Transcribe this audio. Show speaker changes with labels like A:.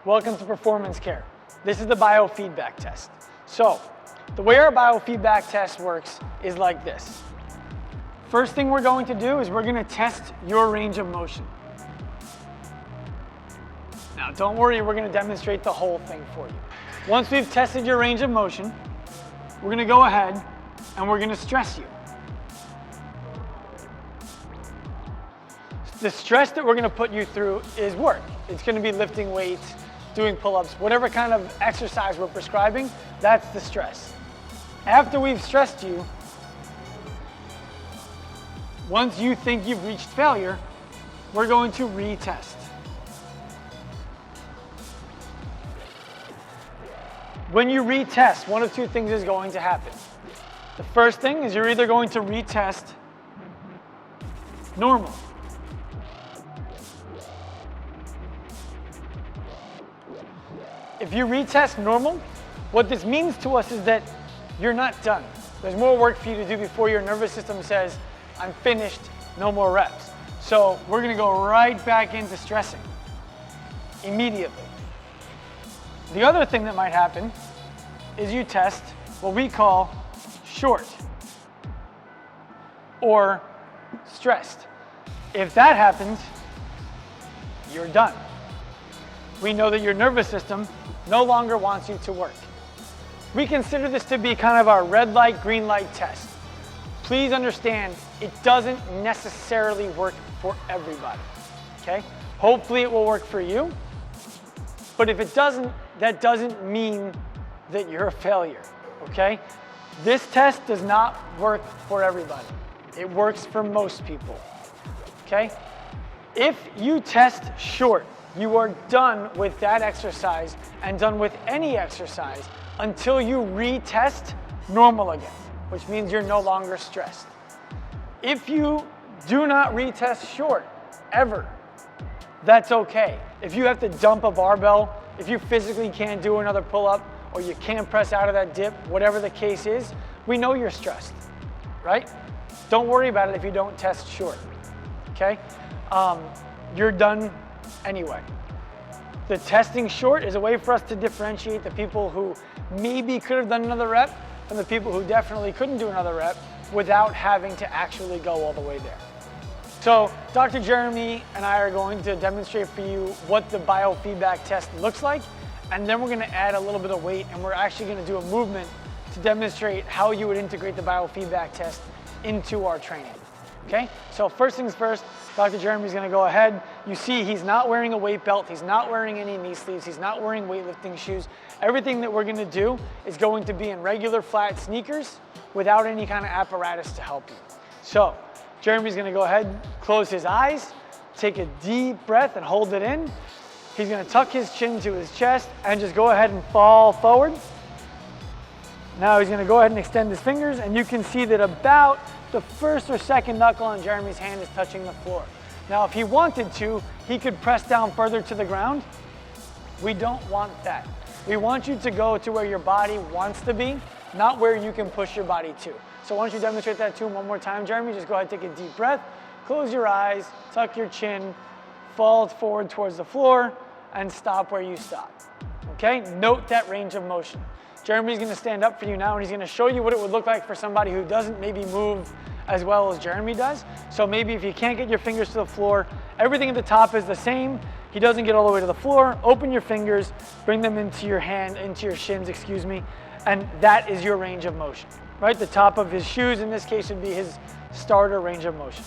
A: Welcome to Performance Care. This is the biofeedback test. So, the way our biofeedback test works is like this. First thing we're going to do is we're going to test your range of motion. Now, don't worry, we're going to demonstrate the whole thing for you. Once we've tested your range of motion, we're going to go ahead and we're going to stress you. The stress that we're going to put you through is work. It's going to be lifting weights, doing pull-ups, whatever kind of exercise we're prescribing, that's the stress. After we've stressed you, once you think you've reached failure, we're going to retest. When you retest, one of two things is going to happen. The first thing is you're either going to retest normal. If you retest normal, what this means to us is that you're not done. There's more work for you to do before your nervous system says, I'm finished, no more reps. So we're gonna go right back into stressing immediately. The other thing that might happen is you test what we call short or stressed. If that happens, you're done. We know that your nervous system no longer wants you to work. We consider this to be kind of our red light, green light test. Please understand, it doesn't necessarily work for everybody, okay? Hopefully it will work for you, but if it doesn't, that doesn't mean that you're a failure, okay? This test does not work for everybody. It works for most people, okay? If you test short, you are done with that exercise and done with any exercise until you retest normal again, which means you're no longer stressed. If you do not retest short, ever, that's okay. If you have to dump a barbell, if you physically can't do another pull-up, or you can't press out of that dip, whatever the case is, we know you're stressed, right? Don't worry about it if you don't test short, okay? You're done anyway. The testing short is a way for us to differentiate the people who maybe could have done another rep from the people who definitely couldn't do another rep without having to actually go all the way there. So Dr. Jeremy and I are going to demonstrate for you what the biofeedback test looks like, and then we're going to add a little bit of weight, and we're actually going to do a movement to demonstrate how you would integrate the biofeedback test into our training. Okay, so first things first, Dr. Jeremy's gonna go ahead. You see he's not wearing a weight belt, he's not wearing any knee sleeves, he's not wearing weightlifting shoes. Everything that we're gonna do is going to be in regular flat sneakers without any kind of apparatus to help you. So, Jeremy's gonna go ahead, close his eyes, take a deep breath and hold it in. He's gonna tuck his chin to his chest and just go ahead and fall forward. Now he's gonna go ahead and extend his fingers, and you can see that about the first or second knuckle on Jeremy's hand is touching the floor. Now, if he wanted to, he could press down further to the ground. We don't want that. We want you to go to where your body wants to be, not where you can push your body to. So why don't you demonstrate that to him one more time, Jeremy? Just go ahead, take a deep breath, close your eyes, tuck your chin, fall forward towards the floor, and stop where you stop. Okay? Note that range of motion. Jeremy's gonna stand up for you now, and he's gonna show you what it would look like for somebody who doesn't maybe move as well as Jeremy does. So maybe if you can't get your fingers to the floor, everything at the top is the same. He doesn't get all the way to the floor. Open your fingers, bring them into your hand, into your shins, excuse me, and that is your range of motion, right? The top of his shoes, in this case, would be his starter range of motion.